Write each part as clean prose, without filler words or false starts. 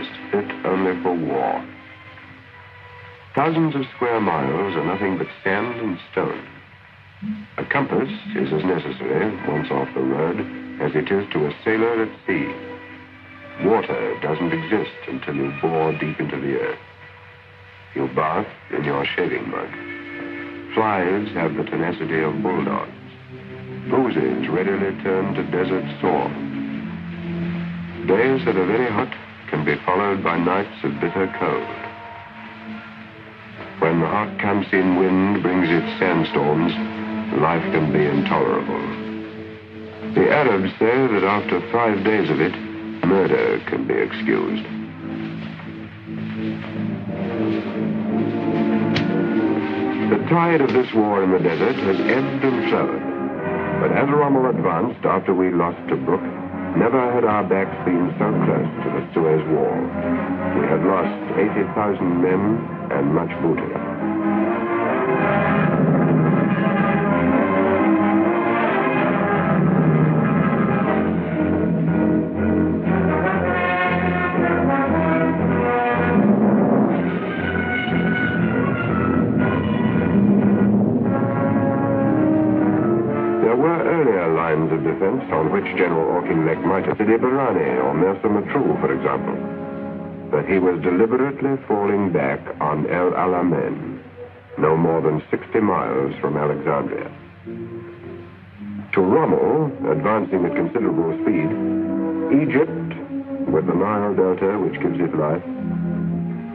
place fit only for war. Thousands of square miles are nothing but sand and stone. A compass is as necessary, once off the road, as it is to a sailor at sea. Water doesn't exist until you bore deep into the earth. You bath in your shaving mud. Flies have the tenacity of bulldogs. Bruises readily turn to desert sore. Days that are very hot can be followed by nights of bitter cold. When the hot Khamsin wind brings its sandstorms, life can be intolerable. The Arabs say that after 5 days of it, murder can be excused. The tide of this war in the desert has ebbed and flowed. But as Rommel advanced after we lost Tobruk, never had our backs been so close to the Suez Wall. We had lost 80,000 men and much booty. Of defense on which General Auchinleck might have Sidi Barrani or Mersa Matruh, for example. But he was deliberately falling back on El Alamein, no more than 60 miles from Alexandria. To Rommel, advancing at considerable speed, Egypt, with the Nile Delta, which gives it life,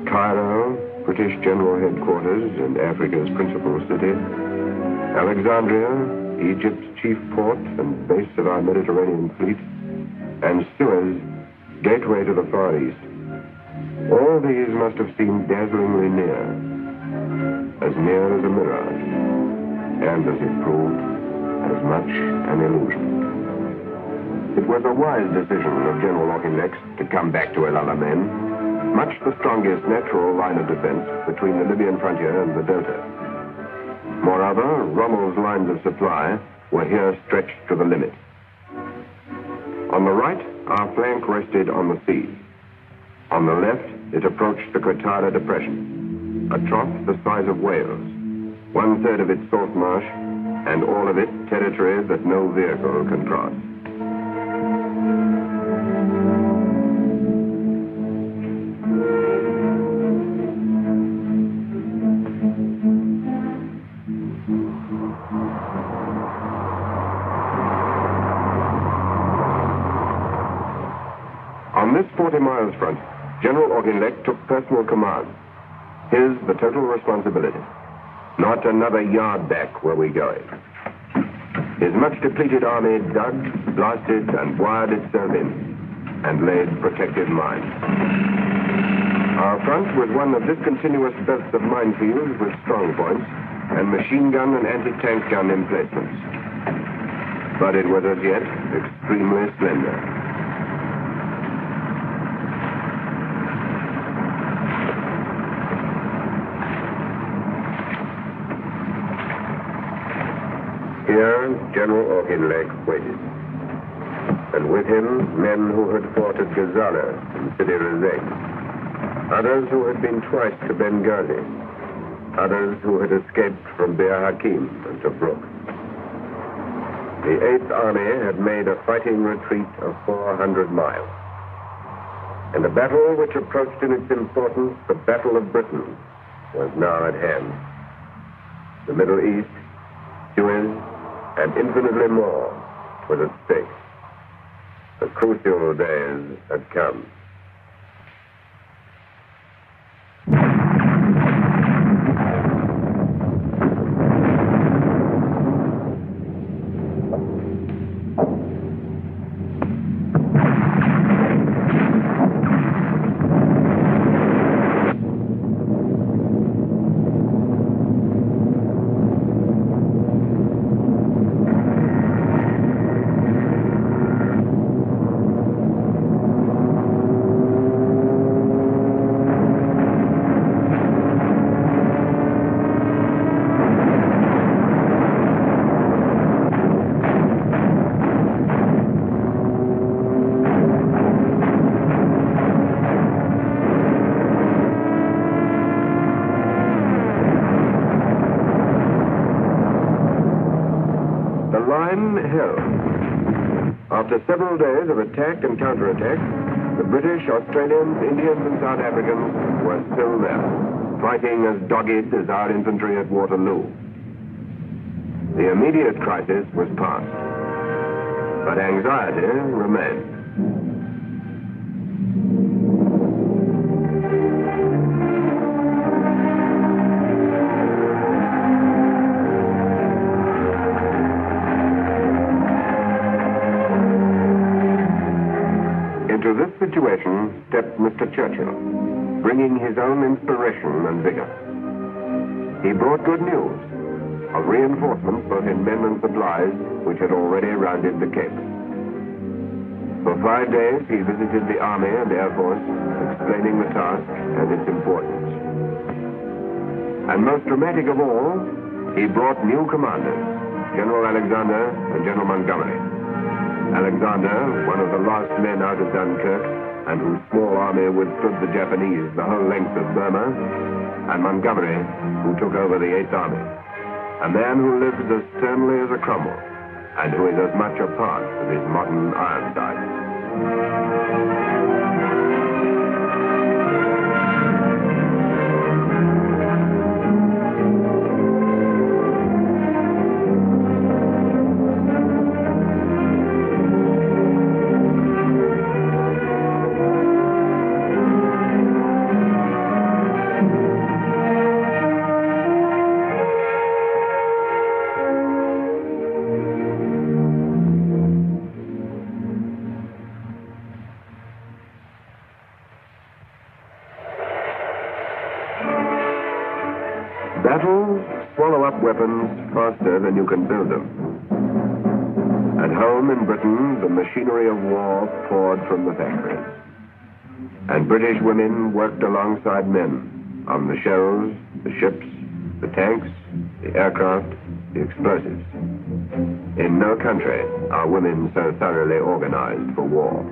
Cairo, British General Headquarters and Africa's principal city, Alexandria, Egypt's chief port and base of our Mediterranean fleet, and Suez, gateway to the Far East. All these must have seemed dazzlingly near as a mirage, and as it proved, as much an illusion. It was a wise decision of General Auchinleck's to come back to El Alamein, much the strongest natural line of defense between the Libyan frontier and the Delta. Moreover, Rommel's lines of supply were here stretched to the limit. On the right, our flank rested on the sea. On the left, it approached the Qattara Depression, a trough the size of Wales, 1/3 of it salt marsh, and all of it territory that no vehicle can cross. On this 40 miles front, General Auchinleck took personal command. His the total responsibility. Not another yard back were we going. His much depleted army dug, blasted, and wired itself in, and laid protective mines. Our front was one of discontinuous belts of minefields with strong points, and machine gun and anti-tank gun emplacements. But it was as yet extremely slender. Here, General Auchinleck waited, and with him, men who had fought at Gazala and Sidi Rezek, others who had been twice to Benghazi, others who had escaped from Bir Hakeim and Tobruk. The 8th Army had made a fighting retreat of 400 miles, and the battle which approached in its importance, the Battle of Britain, was now at hand. The Middle East, Suez, and infinitely more was at stake. The crucial days had come. Then hell. After several days of attack and counterattack, the British, Australians, Indians, and South Africans were still there, fighting as dogged as our infantry at Waterloo. The immediate crisis was past, but anxiety remained. Into this situation stepped Mr. Churchill, bringing his own inspiration and vigor. He brought good news of reinforcements both in men and supplies which had already rounded the Cape. For 5 days he visited the Army and Air Force, explaining the task and its importance. And most dramatic of all, he brought new commanders, General Alexander and General Montgomery. Alexander, one of the last men out of Dunkirk, and whose small army withstood the Japanese the whole length of Burma, and Montgomery, who took over the 8th Army. A man who lives as sternly as a Cromwell, and who is as much a part of his modern Ironsides. Battles swallow up weapons faster than you can build them. At home in Britain, the machinery of war poured from the factories. And British women worked alongside men on the shells, the ships, the tanks, the aircraft, the explosives. In no country are women so thoroughly organized for war.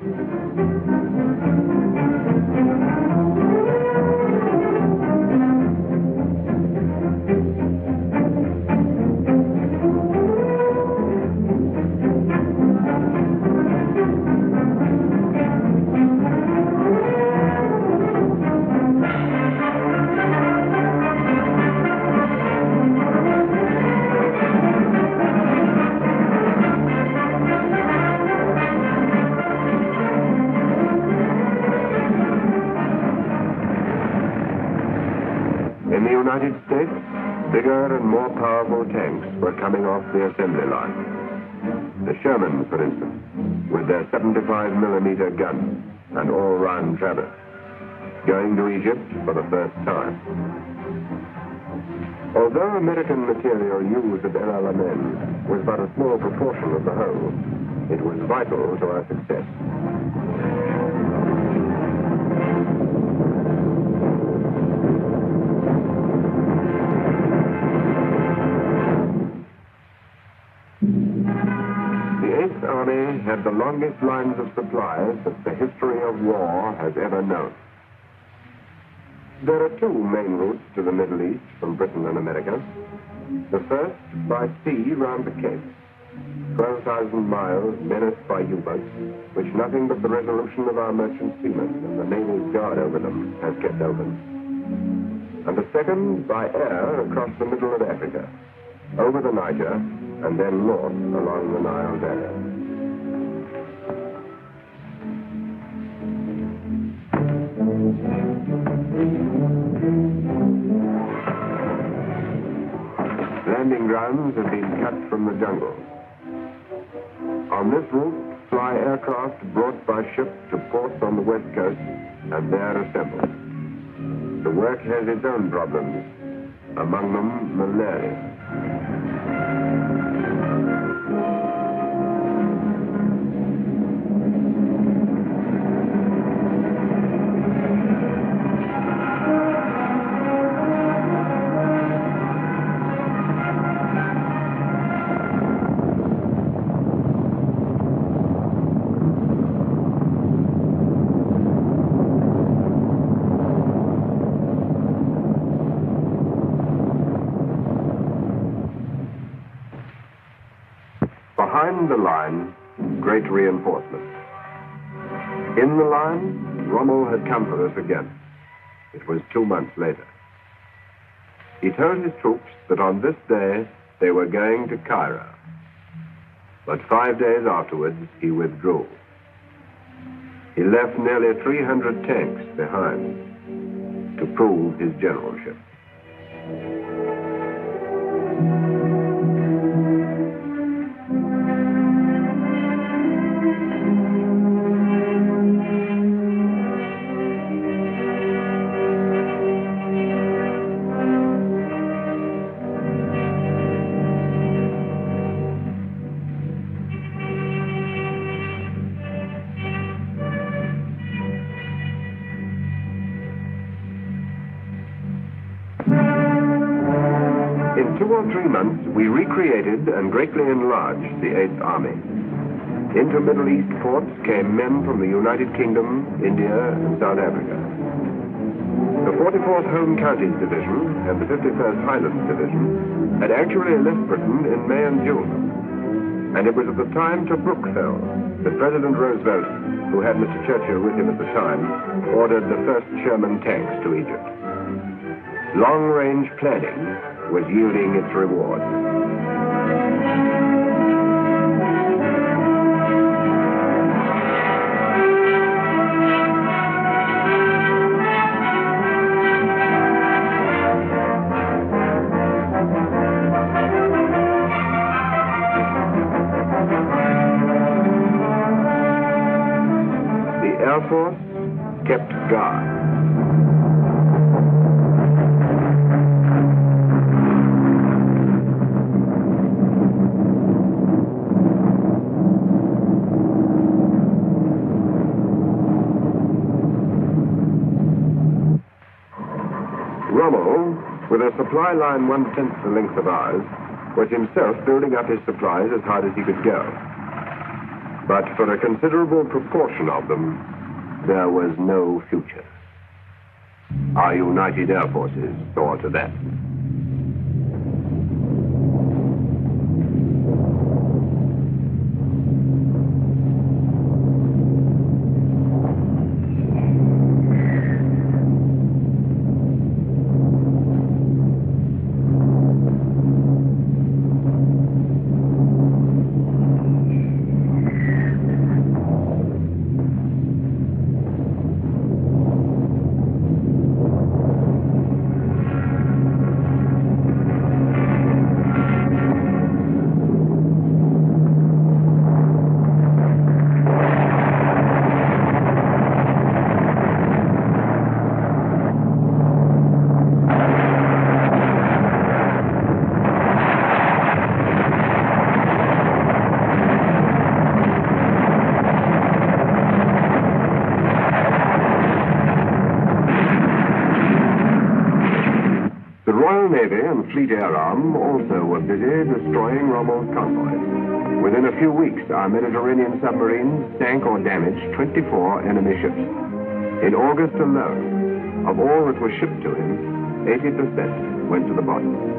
In the United States, bigger and more powerful tanks were coming off the assembly line. The Shermans, for instance, with their 75mm guns and all-round traverse, going to Egypt for the first time. Although American material used at El Alamein was but a small proportion of the whole, it was vital to our success. Army had the longest lines of supplies that the history of war has ever known. There are two main routes to the Middle East from Britain and America. The first, by sea round the Cape, 12,000 miles menaced by U-boats, which nothing but the resolution of our merchant seamen and the naval guard over them has kept open. And the second, by air across the middle of Africa, over the Niger, and then north along the Nile Valley. Landing grounds have been cut from the jungle. On this route fly aircraft brought by ship to ports on the west coast and there assembled. The work has its own problems, among them malaria. behind the line, great reinforcements. In the line, Rommel had come for us again. It was 2 months later. He told his troops that on this day they were going to Cairo. But 5 days afterwards, he withdrew. He left nearly 300 tanks behind to prove his generalship. In 2 or 3 months, we recreated and greatly enlarged the 8th Army. Into Middle East ports came men from the United Kingdom, India, and South Africa. The 44th Home Counties Division and the 51st Highlands Division had actually left Britain in May and June. And it was at the time Tobruk fell that President Roosevelt, who had Mr. Churchill with him at the time, ordered the first Sherman tanks to Egypt. Long-range planning was yielding its reward. The Air Force kept guard. Rommel, with a supply line 1/10 the length of ours, was himself building up his supplies as hard as he could go. But for a considerable proportion of them, there was no future. Our United Air Forces saw to that. Navy and Fleet Air Arm also were busy destroying Rommel's convoys. Within a few weeks, our Mediterranean submarines sank or damaged 24 enemy ships. In August alone, of all that was shipped to him, 80% went to the bottom.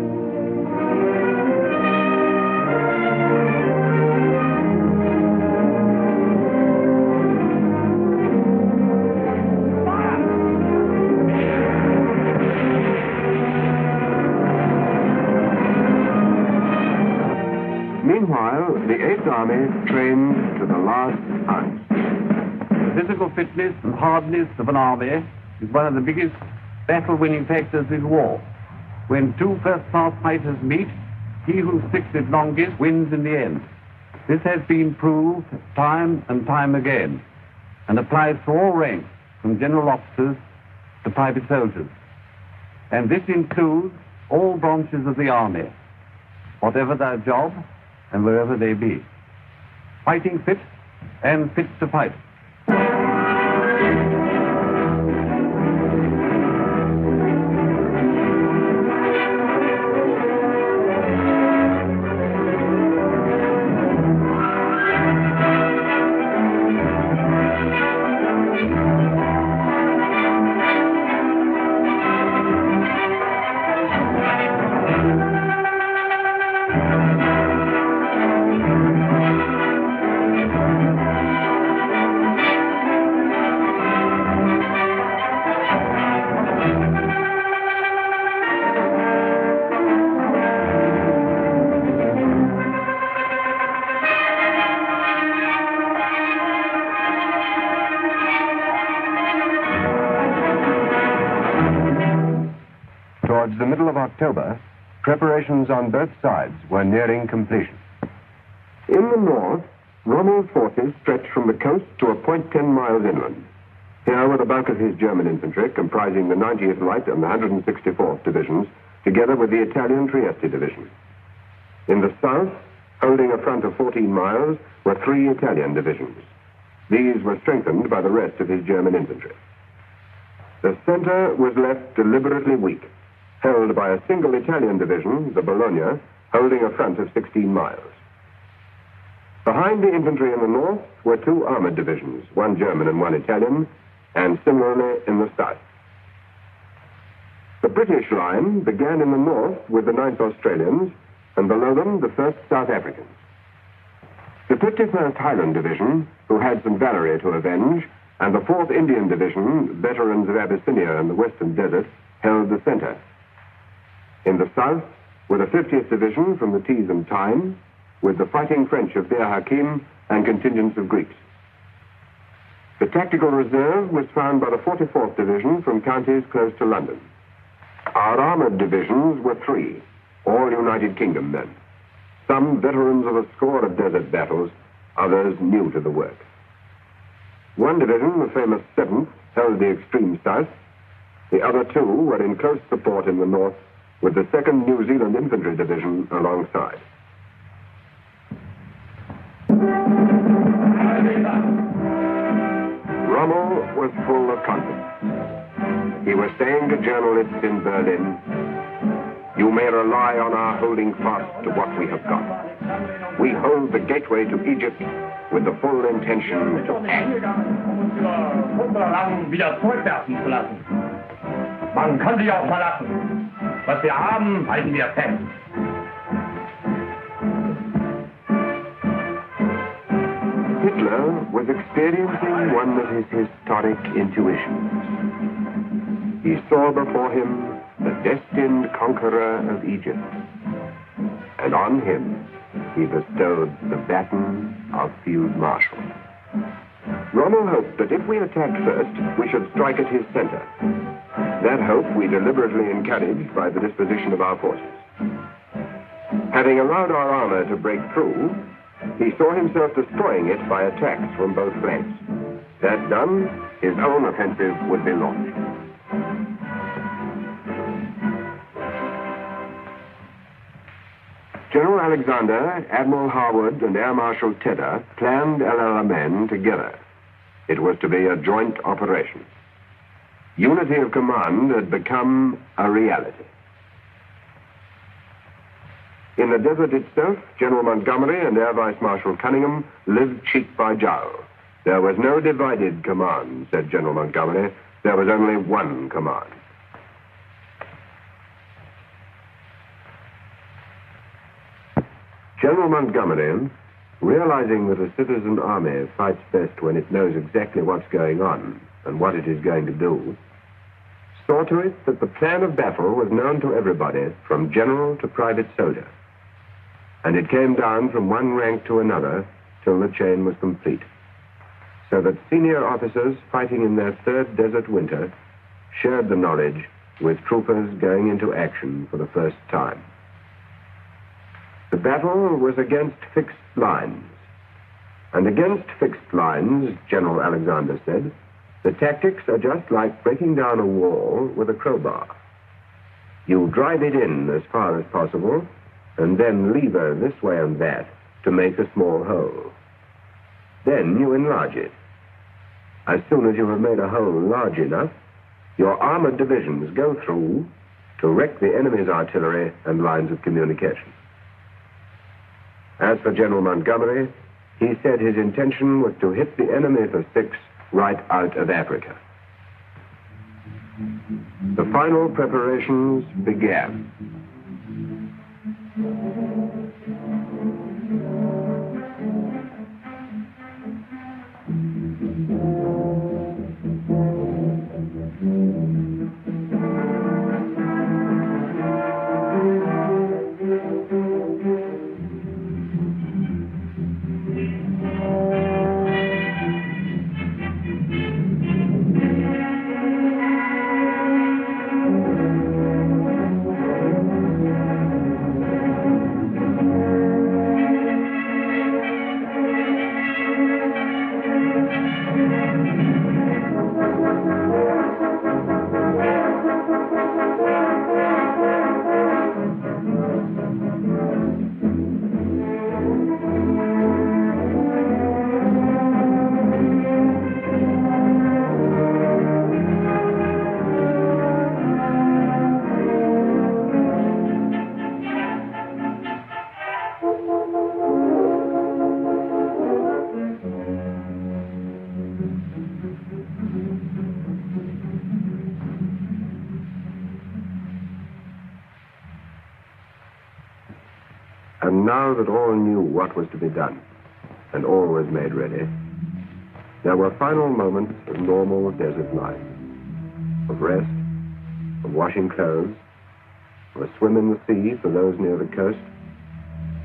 Meanwhile, the 8th Army trained to the last ounce. The physical fitness and hardness of an army is one of the biggest battle-winning factors in war. When two first-class fighters meet, he who sticks it longest wins in the end. This has been proved time and time again, and applies to all ranks, from general officers to private soldiers. And this includes all branches of the army, whatever their job, and wherever they be. Fighting fit and fit to fight. Towards the middle of October, preparations on both sides were nearing completion. In the north, Rommel's forces stretched from the coast to a point 10 miles inland. Here were the bulk of his German infantry, comprising the 90th Light and the 164th Divisions, together with the Italian Trieste Division. In the south, holding a front of 14 miles, were 3 Italian divisions. These were strengthened by the rest of his German infantry. The center was left deliberately weak, held by a single Italian division, the Bologna, holding a front of 16 miles. Behind the infantry in the north were 2 armored divisions, 1 German and 1 Italian, and similarly in the south. The British line began in the north with the 9th Australians, and below them the 1st South Africans. The 51st Highland Division, who had St. Valery to avenge, and the 4th Indian Division, veterans of Abyssinia and the Western Desert, held the center. In the south were the 50th Division from the Tees and Tyne, with the fighting French of Bir Hakeim and contingents of Greeks. The tactical reserve was found by the 44th Division from counties close to London. Our armored divisions were 3, all United Kingdom men. Some veterans of a score of desert battles, others new to the work. 1 division, the famous 7th, held the extreme south. The other 2 were in close support in the north, with the 2nd New Zealand Infantry Division alongside. Rommel was full of confidence. He was saying to journalists in Berlin, "You may rely on our holding fast to what we have got. We hold the gateway to Egypt with the full intention to act." Man kann sich auch verlassen. Was wir haben, halten wir fest. Hitler was experiencing one of his historic intuitions. He saw before him the destined conqueror of Egypt, and on him he bestowed the baton of Field Marshal. Rommel hoped that if we attacked first, we should strike at his center. That hope we deliberately encouraged by the disposition of our forces. Having allowed our armor to break through, he saw himself destroying it by attacks from both flanks. That done, his own offensive would be launched. General Alexander, Admiral Harwood, and Air Marshal Tedder planned El Alamein together. It was to be a joint operation. Unity of command had become a reality. In the desert itself, General Montgomery and Air Vice Marshal Cunningham lived cheek by jowl. There was no divided command, said General Montgomery. There was only one command. General Montgomery, realizing that a citizen army fights best when it knows exactly what's going on and what it is going to do, saw to it that the plan of battle was known to everybody, from general to private soldier. And it came down from one rank to another till the chain was complete. So that senior officers fighting in their 3rd desert winter shared the knowledge with troopers going into action for the first time. The battle was against fixed lines. And against fixed lines, General Alexander said, the tactics are just like breaking down a wall with a crowbar. You drive it in as far as possible, and then lever this way and that to make a small hole. Then you enlarge it. As soon as you have made a hole large enough, your armored divisions go through to wreck the enemy's artillery and lines of communication. As for General Montgomery, he said his intention was to hit the enemy for 6 right out of Africa. The final preparations began. And now that all knew what was to be done, and all was made ready, there were final moments of normal desert life, of rest, of washing clothes, of a swim in the sea for those near the coast,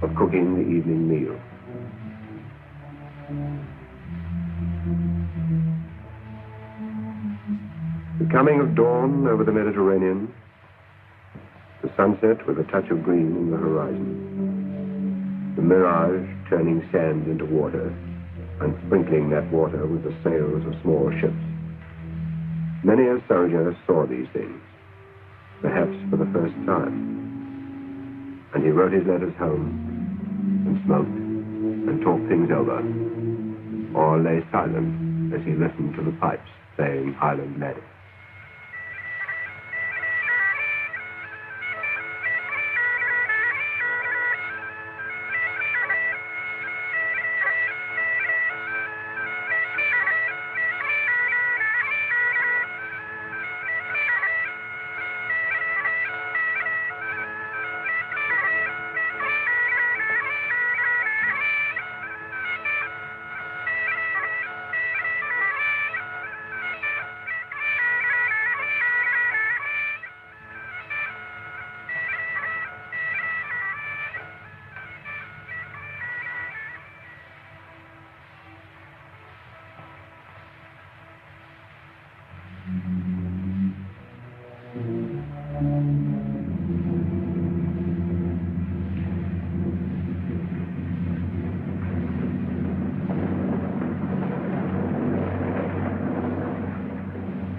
of cooking the evening meal. The coming of dawn over the Mediterranean, the sunset with a touch of green in the horizon, the mirage turning sand into water and sprinkling that water with the sails of small ships. Many a soldier saw these things, perhaps for the first time, and he wrote his letters home and smoked and talked things over, or lay silent as he listened to the pipes playing Highland Laddie.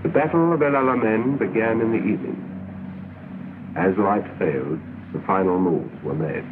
The Battle of El Alamein began in the evening. As light failed, the final moves were made.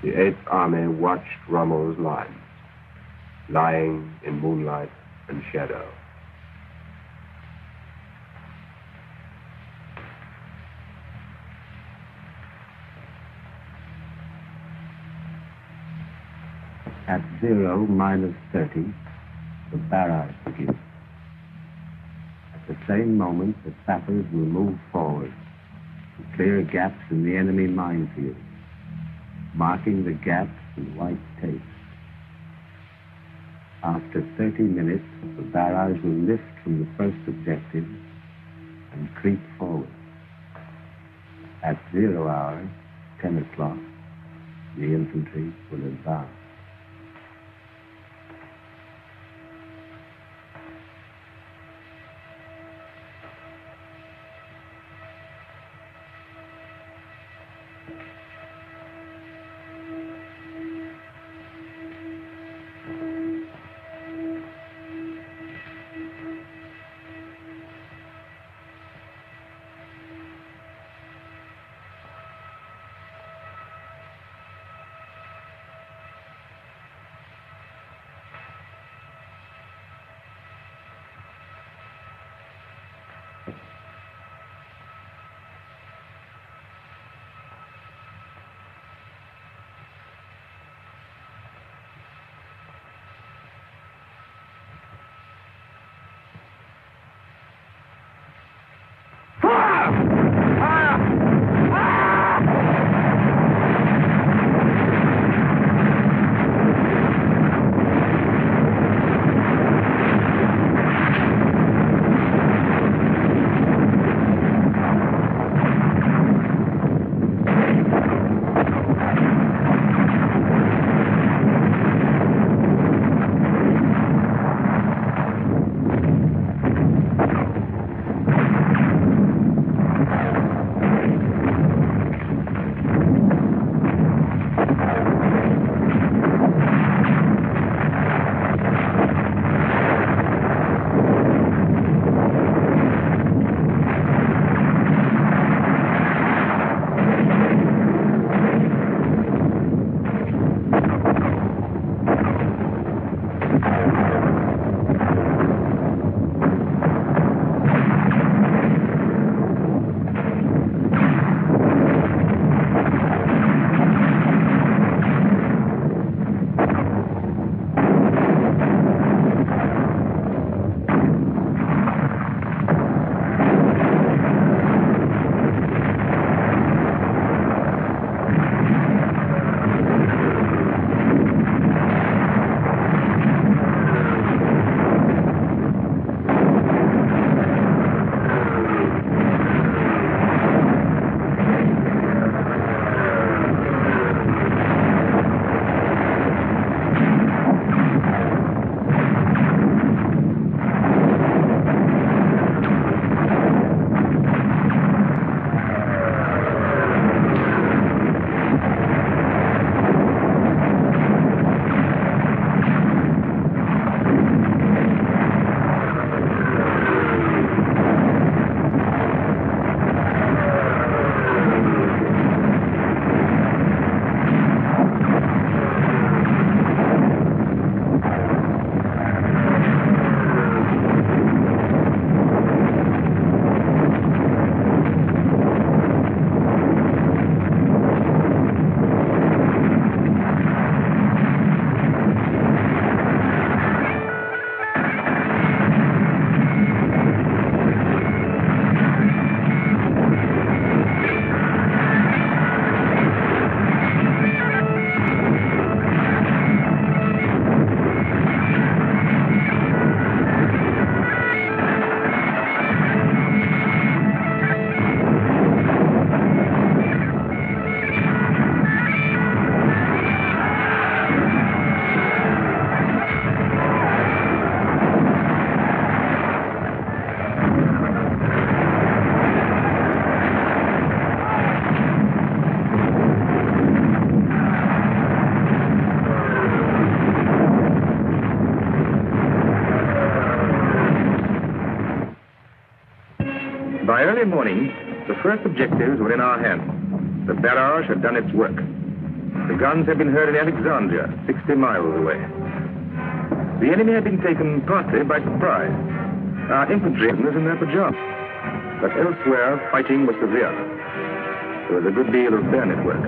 The Eighth Army watched Rommel's lines, lying in moonlight and shadow. At 0-30, the barrage begins. At the same moment, the sappers will move forward to clear gaps in the enemy minefield, marking the gaps with white tape. After 30 minutes, the barrage will lift from the first objective and creep forward. At 0 hour, 10 o'clock, the infantry will advance. very morning, the first objectives were in our hands. The barrage had done its work. The guns had been heard in Alexandria, 60 miles away. The enemy had been taken partly by surprise. Our infantry was in their pajamas. But elsewhere, fighting was severe. There was a good deal of bayonet work.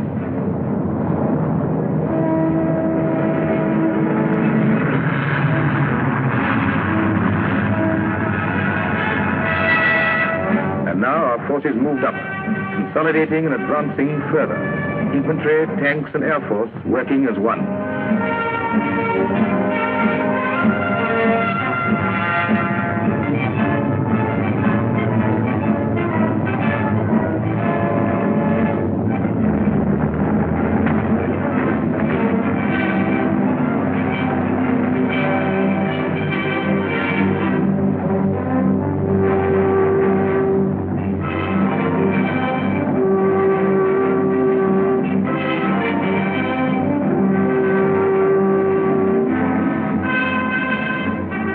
And now our forces moved up, consolidating and advancing further. Infantry, tanks, and air force working as one.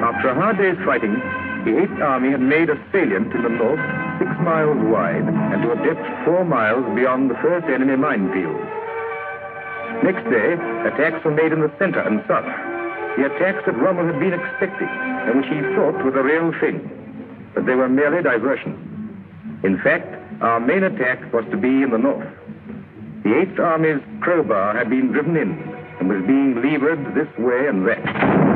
After a hard day's fighting, the 8th Army had made a salient in the north 6 miles wide and to a depth 4 miles beyond the first enemy minefield. Next day, attacks were made in the center and south, the attacks that Rommel had been expecting and which he thought were the real thing. But they were merely diversion. In fact, our main attack was to be in the north. The 8th Army's crowbar had been driven in and was being levered this way and that.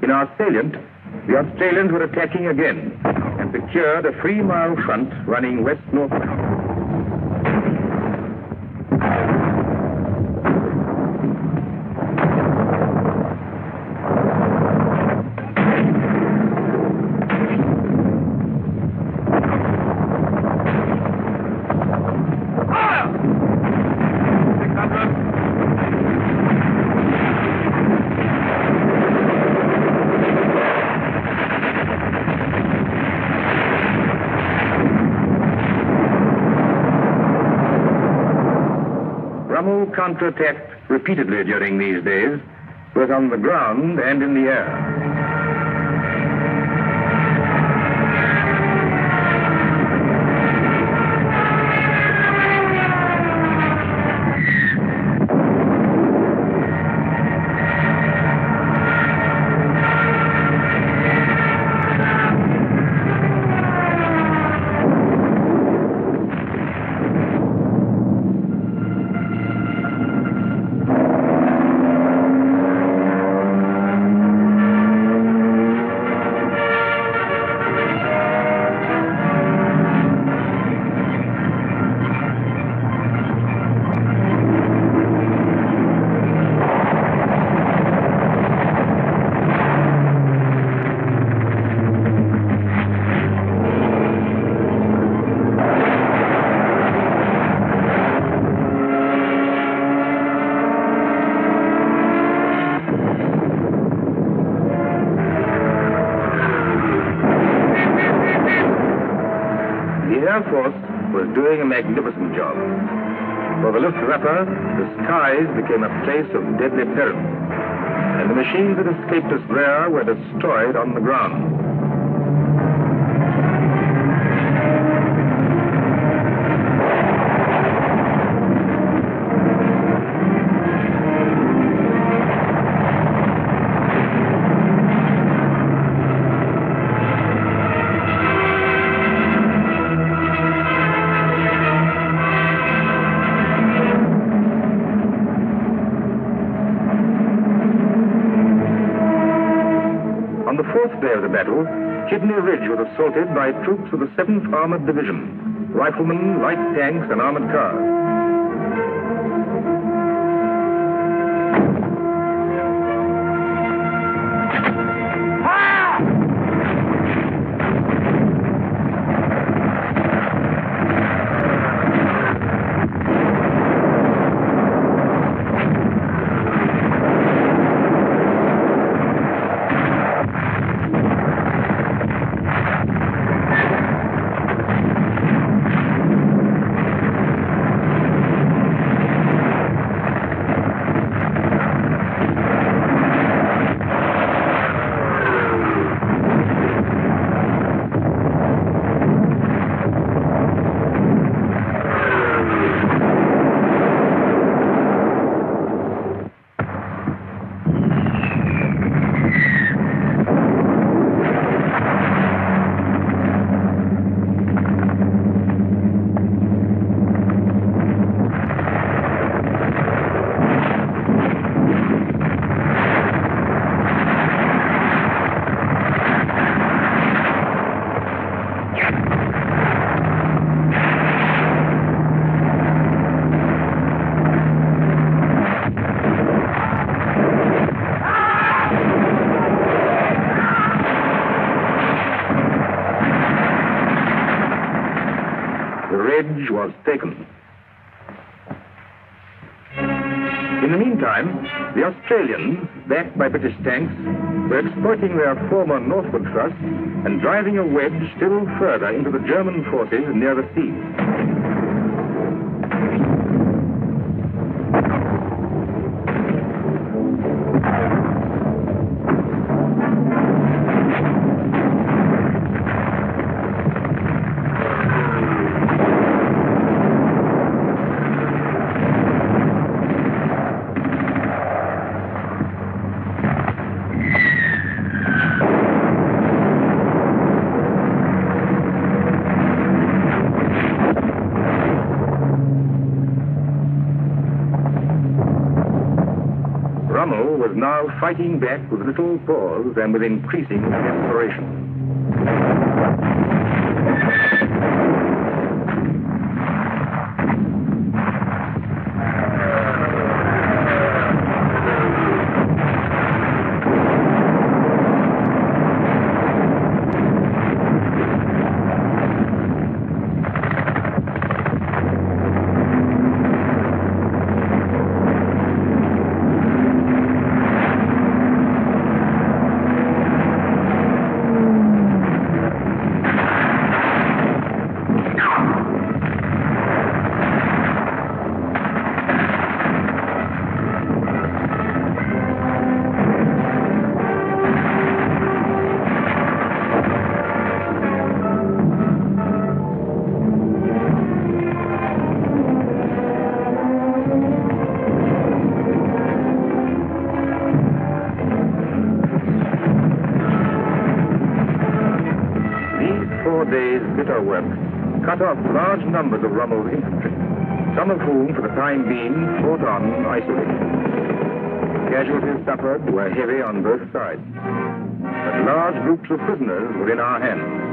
In our salient, the Australians were attacking again and secured a 3-mile front running west-northwest. Rommel counterattacked repeatedly during these days, both on the ground and in the air. The Air Force was doing a magnificent job. For the Luftwaffe, the skies became a place of deadly peril, and the machines that escaped us there were destroyed on the ground. On the 4th day of the battle, Kidney Ridge was assaulted by troops of the 7th Armored Division, riflemen, light tanks, and armored cars. siege was taken. In the meantime, the Australians, backed by British tanks, were exploiting their former northward thrust and driving a wedge still further into the German forces near the sea. Rommel was now fighting back with little pause and with increasing desperation. Days' bitter work cut off large numbers of Rommel's infantry, some of whom, for the time being, fought on isolated. Casualties suffered were heavy on both sides, but large groups of prisoners were in our hands.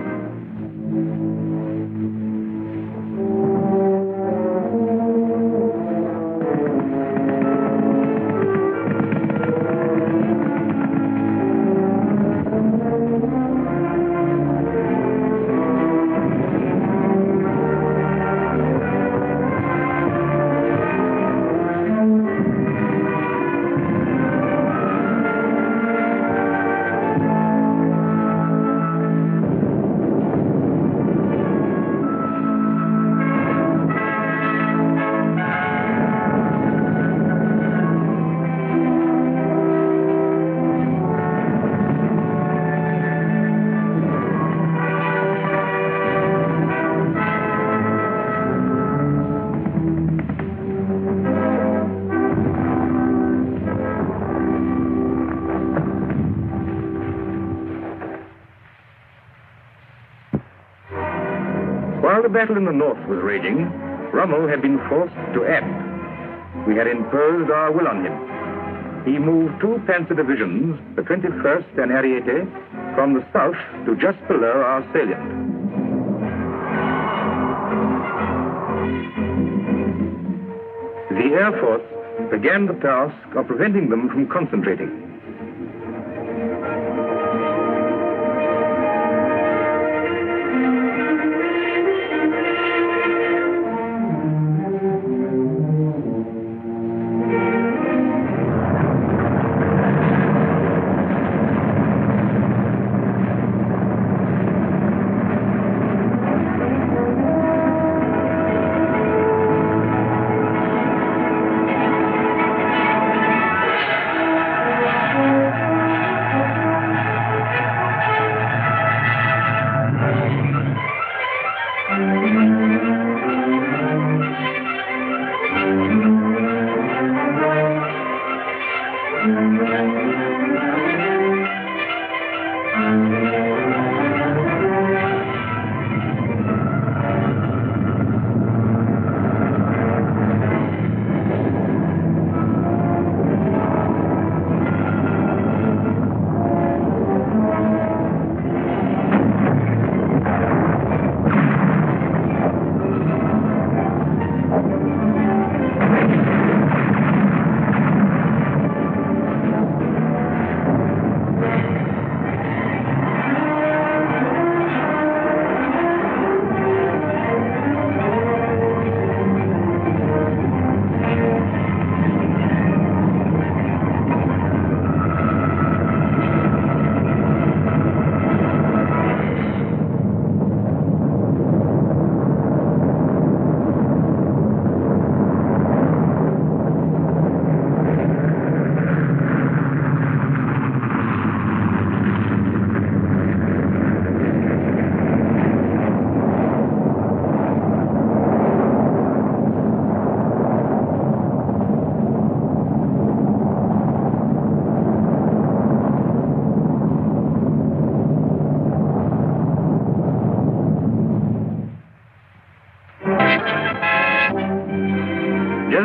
While the battle in the north was raging, Rommel had been forced to act. We had imposed our will on him. He moved 2 panzer divisions, the 21st and Ariete, from the south to just below our salient. The Air Force began the task of preventing them from concentrating.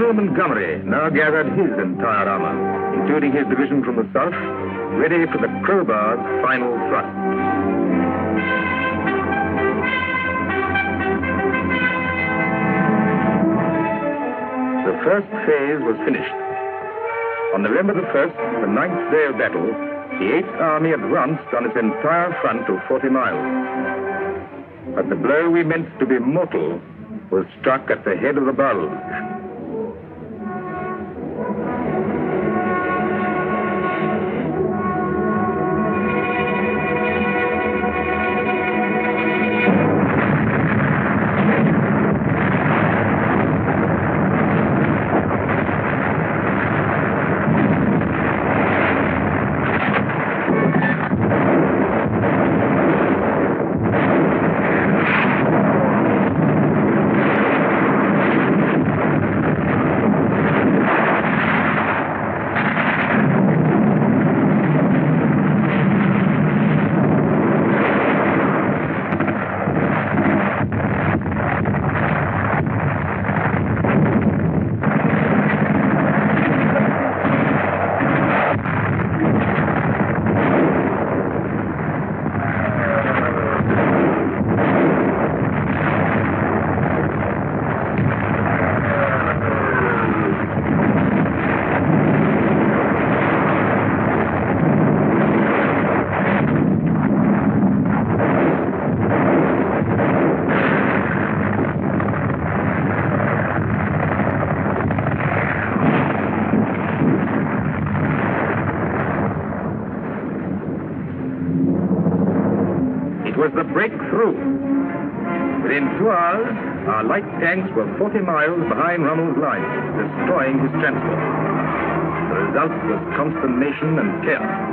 General Montgomery now gathered his entire armor, including his division from the south, ready for the crowbar's final thrust. The first phase was finished. On November the 1st, the 9th day of battle, the 8th Army advanced on its entire front of 40 miles. But the blow we meant to be mortal was struck at the head of the bulge. Was the breakthrough. Within 2 hours, our light tanks were 40 miles behind Rommel's lines, destroying his transport. The result was consternation and terror.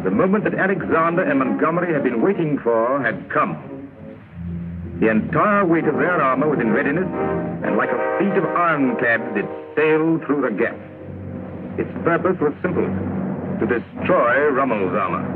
The moment that Alexander and Montgomery had been waiting for had come. The entire weight of their armor was in readiness, and like a fleet of ironclads, it sailed through the gap. Its purpose was simple: to destroy Rommel's armor.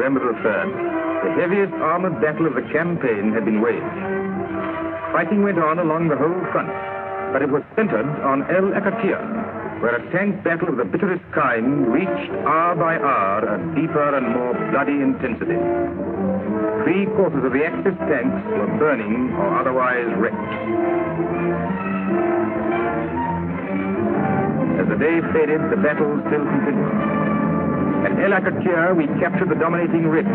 November the 3rd, the heaviest armored battle of the campaign had been waged. Fighting went on along the whole front, but it was centered on El Akatia, where a tank battle of the bitterest kind reached hour by hour a deeper and more bloody intensity. 3/4 of the Axis tanks were burning or otherwise wrecked. As the day faded, the battle still continued. At El Akatia, we captured the dominating ridge.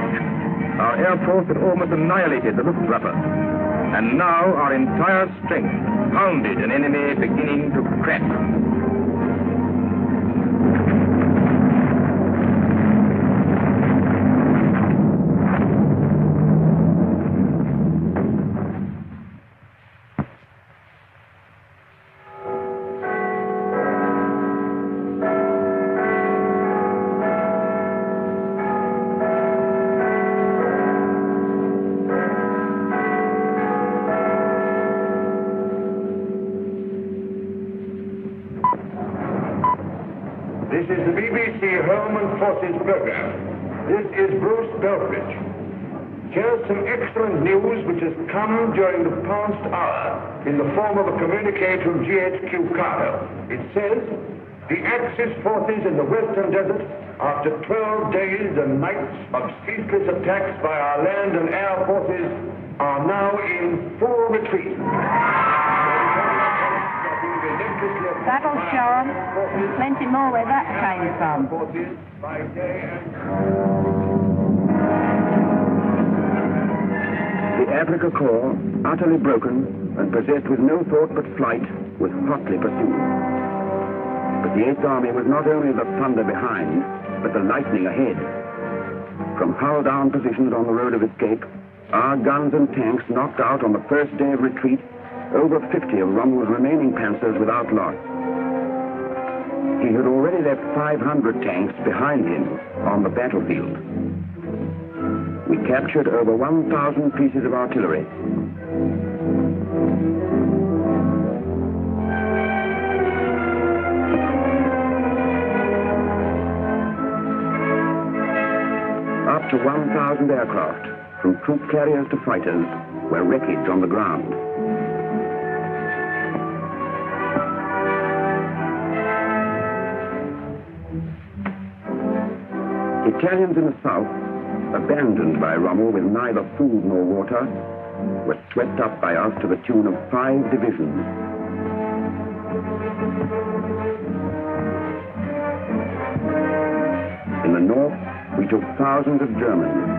Our air force had almost annihilated the Luftwaffe, and now our entire strength pounded an enemy beginning to crack. This is the BBC Home and Forces program. This is Bruce Belfrage. Here's some excellent news which has come during the past hour in the form of a communique from GHQ Carter. It says, the Axis forces in the Western Desert, after 12 days and nights of ceaseless attacks by our land and air forces, are now in full retreat. That'll show 'em. Plenty more where that came from. The Africa Corps, utterly broken and possessed with no thought but flight, was hotly pursued. But the 8th Army was not only the thunder behind, but the lightning ahead. From hull-down positions on the road of escape, our guns and tanks knocked out on the first day of retreat over 50 of Rommel's remaining panzers without loss. He had already left 500 tanks behind him on the battlefield. We captured over 1,000 pieces of artillery. Up to 1,000 aircraft, from troop carriers to fighters, were wreckage on the ground. Italians in the south, abandoned by Rommel with neither food nor water, were swept up by us to the tune of 5 divisions. In the north, we took thousands of Germans.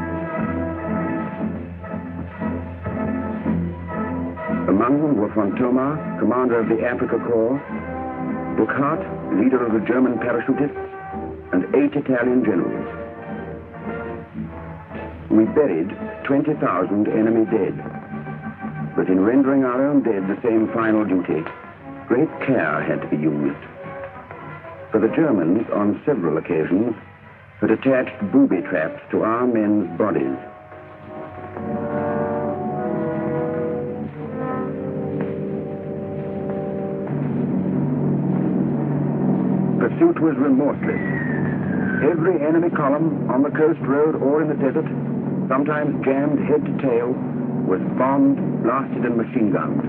Among them were von Thoma, commander of the Africa Corps, Burckhardt, leader of the German parachutists, and 8 Italian generals. We buried 20,000 enemy dead. But in rendering our own dead the same final duty, great care had to be used. For the Germans, on several occasions, had attached booby traps to our men's bodies. Pursuit was remorseless. Every enemy column, on the coast road or in the desert, sometimes jammed head to tail, was bombed, blasted, and machine gunned.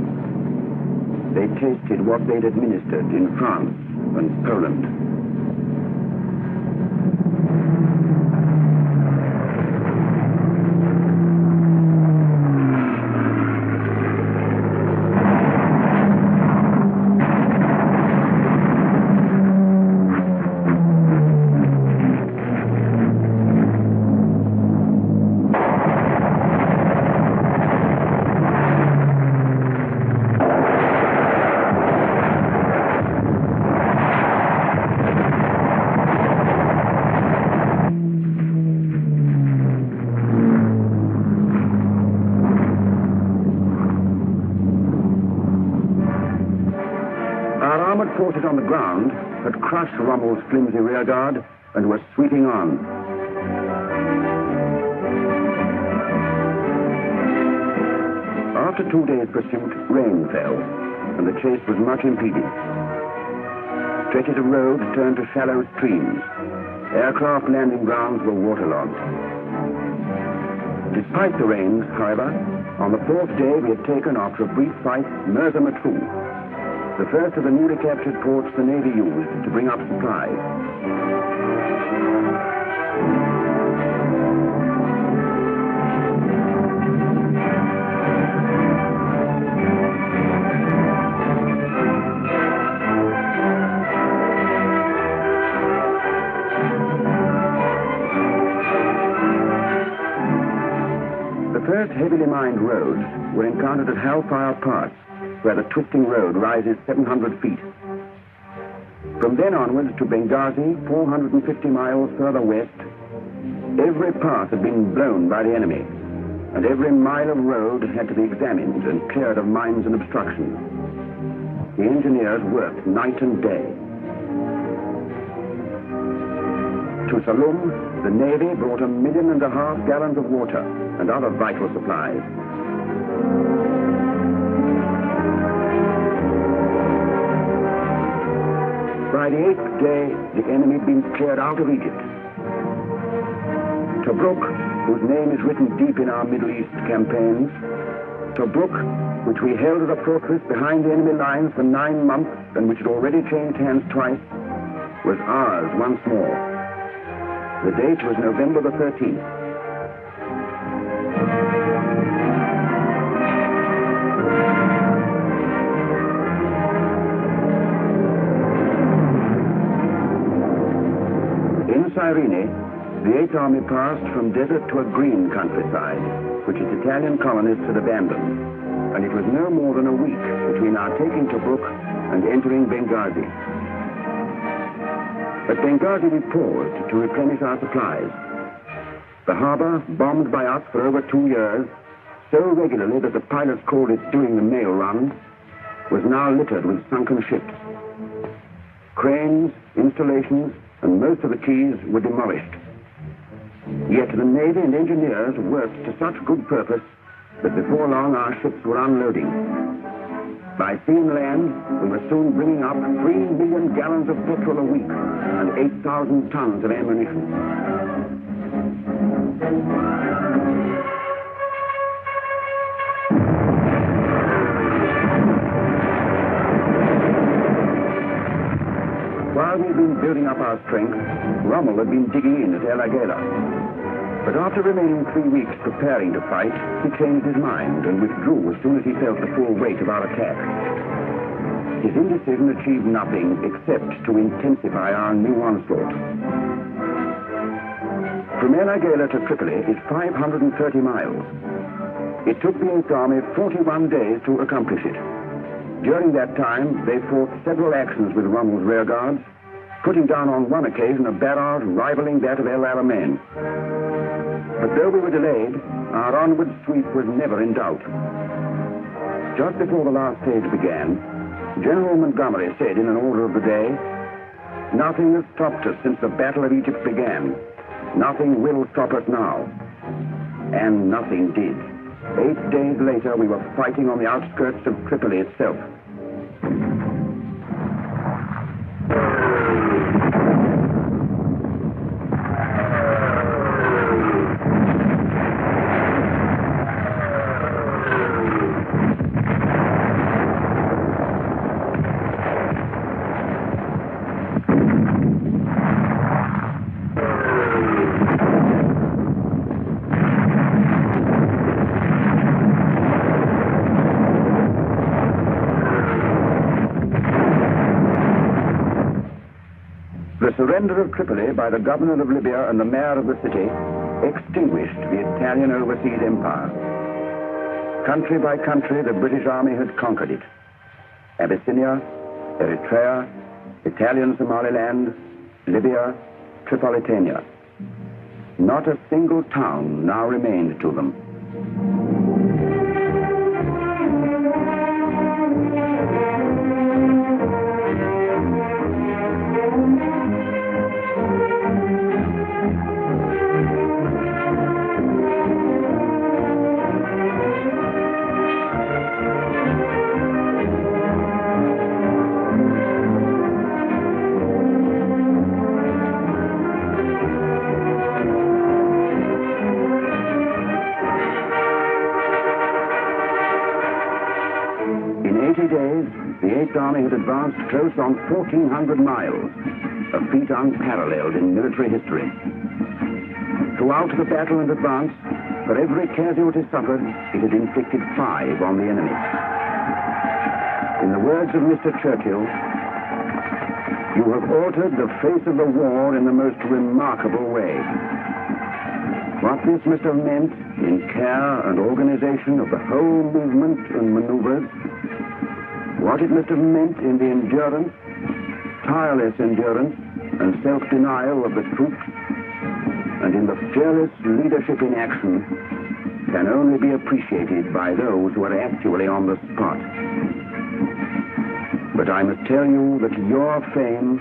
They tasted what they'd administered in France and Poland. Forces on the ground had crushed Rommel's flimsy rearguard and were sweeping on. After 2 days' pursuit, rain fell, and the chase was much impeded. Stretches of road turned to shallow streams. Aircraft landing grounds were waterlogged. Despite the rains, however, on the fourth day we had taken, after a brief fight, Mersa Matruh, the first of the newly captured ports the Navy used to bring up supplies. The first heavily mined roads were encountered at Hellfire Pass, where the twisting road rises 700 feet. From then onwards to Benghazi, 450 miles further west, every path had been blown by the enemy, and every mile of road had to be examined and cleared of mines and obstructions. The engineers worked night and day. To Saloum, the Navy brought 1.5 million gallons of water and other vital supplies. By the 8th day, the enemy had been cleared out of Egypt. Tobruk, whose name is written deep in our Middle East campaigns, Tobruk, which we held as a fortress behind the enemy lines for 9 months and which had already changed hands twice, was ours once more. The date was November the 13th. In Cyrene, the Eighth Army passed from desert to a green countryside, which its Italian colonists had abandoned, and it was no more than a week between our taking Tobruk and entering Benghazi. At Benghazi we paused to replenish our supplies. The harbor, bombed by us for over 2 years, so regularly that the pilots called it doing the mail run, was now littered with sunken ships. Cranes, installations, and most of the quays were demolished. Yet the Navy and engineers worked to such good purpose that before long our ships were unloading. By sea and land, we were soon bringing up 3 million gallons of petrol a week and 8,000 tons of ammunition. While we'd been building up our strength, Rommel had been digging in at El Agheila. But after remaining 3 weeks preparing to fight, he changed his mind and withdrew as soon as he felt the full weight of our attack. His indecision achieved nothing except to intensify our new onslaught. From El Agheila to Tripoli is 530 miles. It took the Eighth Army 41 days to accomplish it. During that time, they fought several actions with Rommel's rearguards, putting down on one occasion a barrage rivaling that of El Alamein. But though we were delayed, our onward sweep was never in doubt. Just before the last stage began, General Montgomery said in an order of the day, "Nothing has stopped us since the Battle of Egypt began. Nothing will stop us now." And nothing did. 8 days later, we were fighting on the outskirts of Tripoli itself. The surrender of Tripoli by the governor of Libya and the mayor of the city extinguished the Italian overseas empire. Country by country, the British army had conquered it. Abyssinia, Eritrea, Italian Somaliland, Libya, Tripolitania. Not a single town now remained to them. 80 days, the Eighth Army had advanced close on 1,400 miles, a feat unparalleled in military history. Throughout the battle and advance, for every casualty suffered, it had inflicted 5 on the enemy. In the words of Mr. Churchill, "You have altered the face of the war in the most remarkable way." What this must have meant in care and organization of the whole movement and maneuvers, what it must have meant in the endurance, tireless endurance, and self-denial of the troops, and in the fearless leadership in action, can only be appreciated by those who are actually on the spot. But I must tell you that your fame,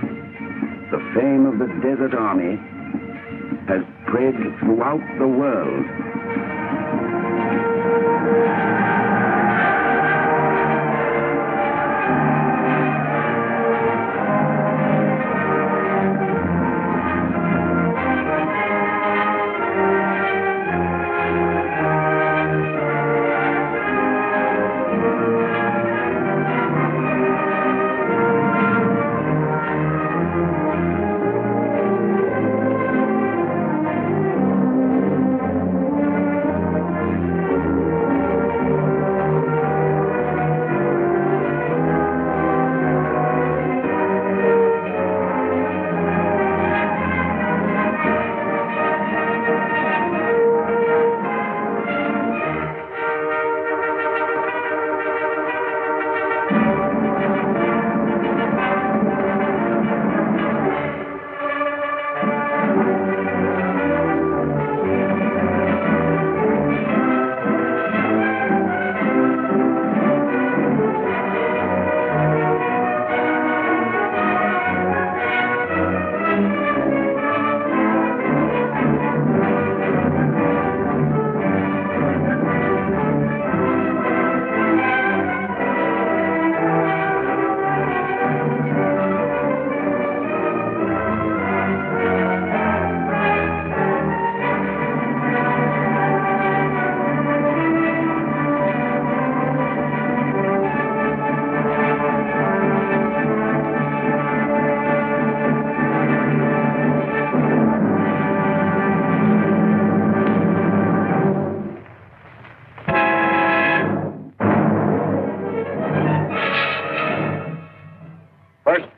the fame of the Desert Army, has spread throughout the world.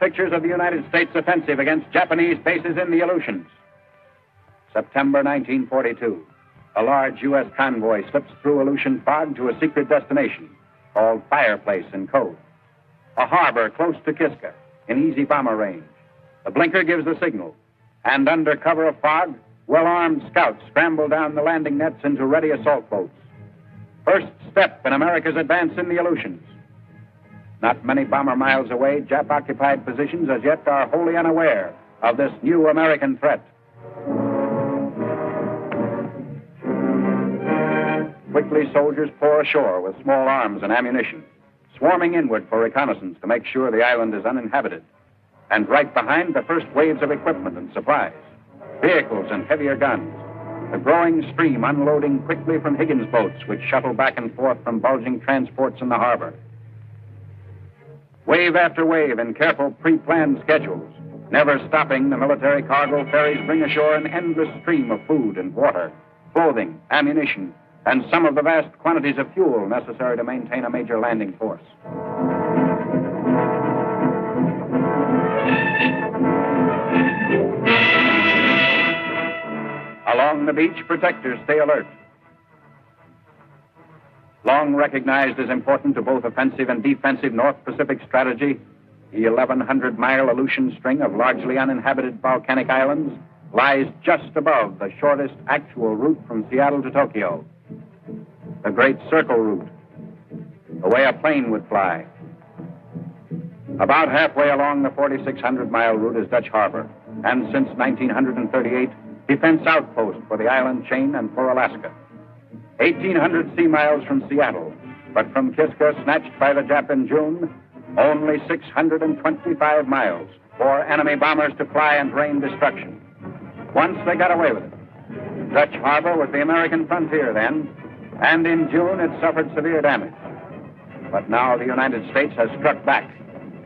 Pictures of the United States offensive against Japanese bases in the Aleutians. September 1942. A large U.S. convoy slips through Aleutian fog to a secret destination called Fireplace in code. A harbor close to Kiska, in easy bomber range. The blinker gives the signal, and under cover of fog, well-armed scouts scramble down the landing nets into ready assault boats. First step in America's advance in the Aleutians. Not many bomber miles away, Jap-occupied positions as yet are wholly unaware of this new American threat. Quickly, soldiers pour ashore with small arms and ammunition, swarming inward for reconnaissance to make sure the island is uninhabited. And right behind, the first waves of equipment and supplies, vehicles and heavier guns, the growing stream unloading quickly from Higgins boats, which shuttle back and forth from bulging transports in the harbor. Wave after wave in careful pre-planned schedules, never stopping, the military cargo ferries bring ashore an endless stream of food and water, clothing, ammunition, and some of the vast quantities of fuel necessary to maintain a major landing force. Along the beach, protectors stay alert. Long recognized as important to both offensive and defensive North Pacific strategy, the 1,100-mile Aleutian string of largely uninhabited volcanic islands lies just above the shortest actual route from Seattle to Tokyo. The Great Circle Route, the way a plane would fly. About halfway along the 4,600-mile route is Dutch Harbor, and since 1938, defense outpost for the island chain and for Alaska. 1,800 sea miles from Seattle, but from Kiska, snatched by the Jap in June, only 625 miles for enemy bombers to fly and rain destruction. Once they got away with it. Dutch Harbor was the American frontier then, and in June it suffered severe damage. But now the United States has struck back,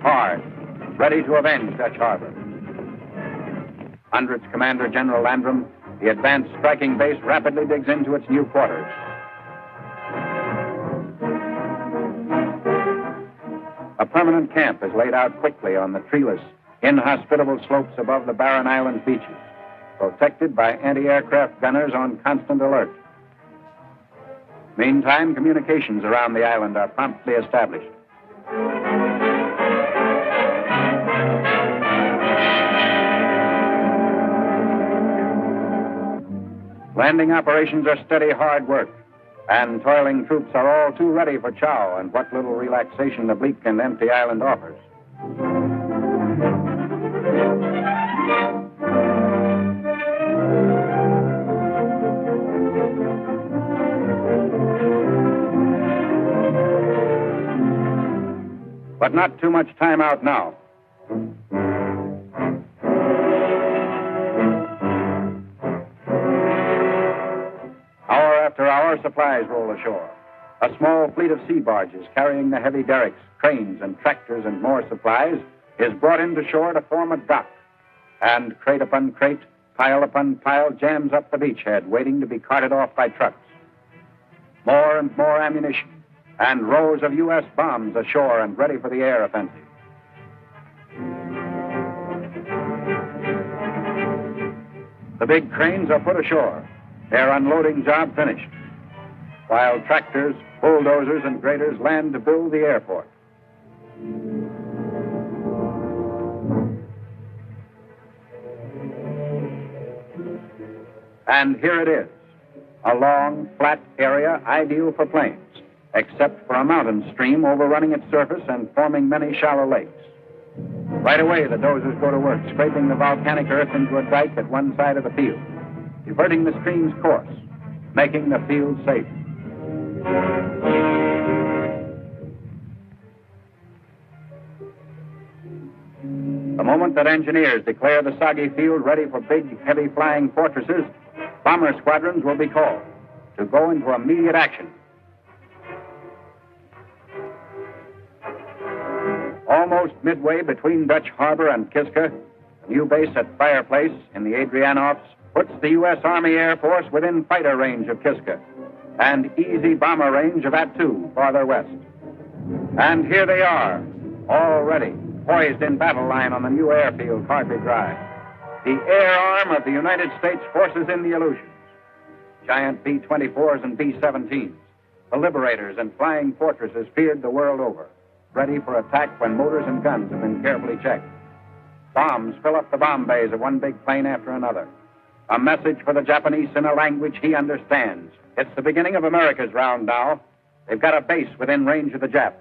hard, ready to avenge Dutch Harbor. Under its Commander General Landrum, the advanced striking base rapidly digs into its new quarters. A permanent camp is laid out quickly on the treeless, inhospitable slopes above the barren island beaches, protected by anti-aircraft gunners on constant alert. Meantime, communications around the island are promptly established. Landing operations are steady, hard work, and toiling troops are all too ready for chow and what little relaxation the bleak and empty island offers. But not too much time out now. Hour after hour, supplies roll ashore. A small fleet of sea barges carrying the heavy derricks, cranes, and tractors and more supplies is brought into shore to form a dock. And crate upon crate, pile upon pile, jams up the beachhead, waiting to be carted off by trucks. More and more ammunition, and rows of U.S. bombs ashore and ready for the air offensive. The big cranes are put ashore, their unloading job finished, while tractors, bulldozers, and graders land to build the airport. And here it is, a long, flat area ideal for planes, except for a mountain stream overrunning its surface and forming many shallow lakes. Right away, the dozers go to work, scraping the volcanic earth into a dike at one side of the field, diverting the stream's course, making the field safe. The moment that engineers declare the soggy field ready for big, heavy flying fortresses, bomber squadrons will be called to go into immediate action. Almost midway between Dutch Harbor and Kiska, the new base at Fireplace in the Adrianovs puts the U.S. Army Air Force within fighter range of Kiska and easy bomber range of Attu farther west. And here they are, all ready, poised in battle line on the new airfield hardly dry. The air arm of the United States forces in the Aleutians. Giant B-24s and B-17s, the Liberators and Flying Fortresses feared the world over, ready for attack when motors and guns have been carefully checked. Bombs fill up the bomb bays of one big plane after another. A message for the Japanese in a language he understands. It's the beginning of America's round now. They've got a base within range of the Jap.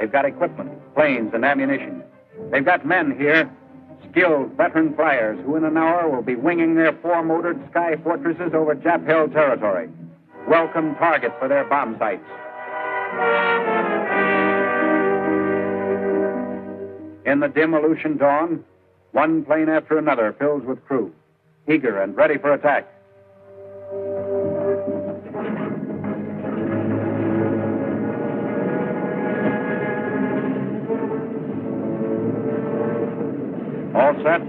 They've got equipment, planes, and ammunition. They've got men here, skilled veteran flyers who in an hour will be winging their four-motored sky fortresses over Jap-held territory. Welcome target for their bomb sites. In the dim Aleutian dawn, one plane after another fills with crew, eager and ready for attack. All set?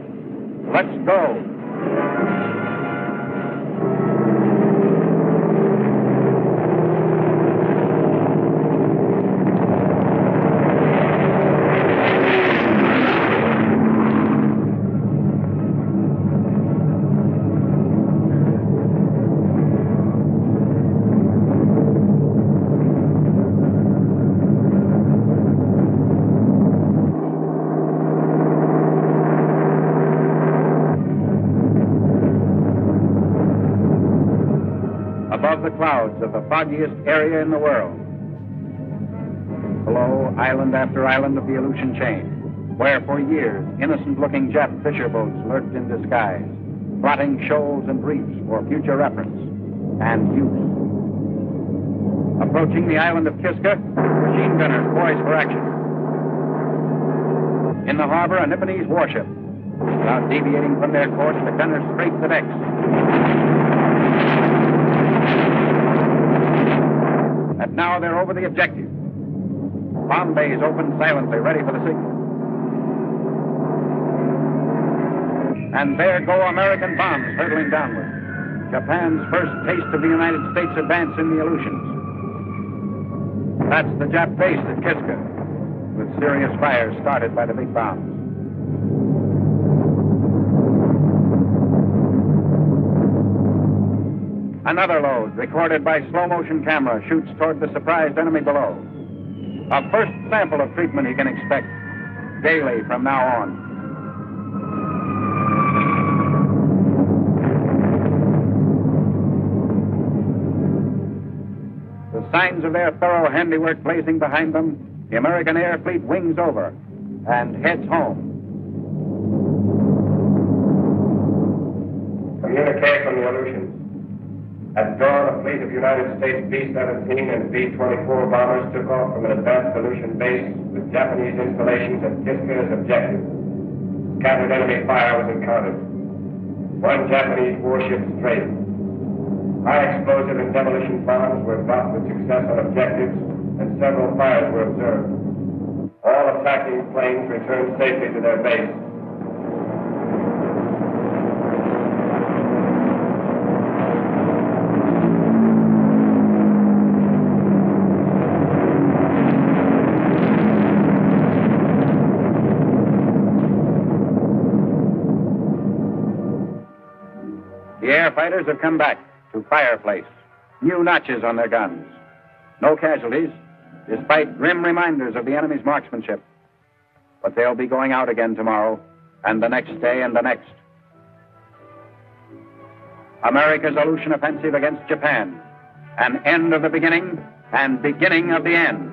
Let's go. Above the clouds of the foggiest area in the world. Below, island after island of the Aleutian chain, where for years innocent-looking Jap fisher boats lurked in disguise, plotting shoals and reefs for future reference and use. Approaching the island of Kiska, machine gunners poised for action. In the harbor, a Nipponese warship. Without deviating from their course, the gunners scrape the decks. And now they're over the objective. Bomb bays open silently, ready for the signal. And there go American bombs hurtling downward. Japan's first taste of the United States advance in the Aleutians. That's the Jap base at Kiska, with serious fires started by the big bombs. Another load, recorded by slow-motion camera, shoots toward the surprised enemy below. A first sample of treatment he can expect, daily from now on. The signs of their thorough handiwork blazing behind them, the American air fleet wings over and heads home. Communique from the Aleutians. At dawn, a fleet of United States B-17 and B-24 bombers took off from an advanced Aleutian base with Japanese installations at Kiska as objective. Scattered enemy fire was encountered. One Japanese warship strayed. High explosive and demolition bombs were dropped with success on objectives, and several fires were observed. All attacking planes returned safely to their base. The air fighters have come back to Fireplace. New notches on their guns. No casualties, despite grim reminders of the enemy's marksmanship. But they'll be going out again tomorrow, and the next day, and the next. America's Aleutian offensive against Japan. An end of the beginning, and beginning of the end.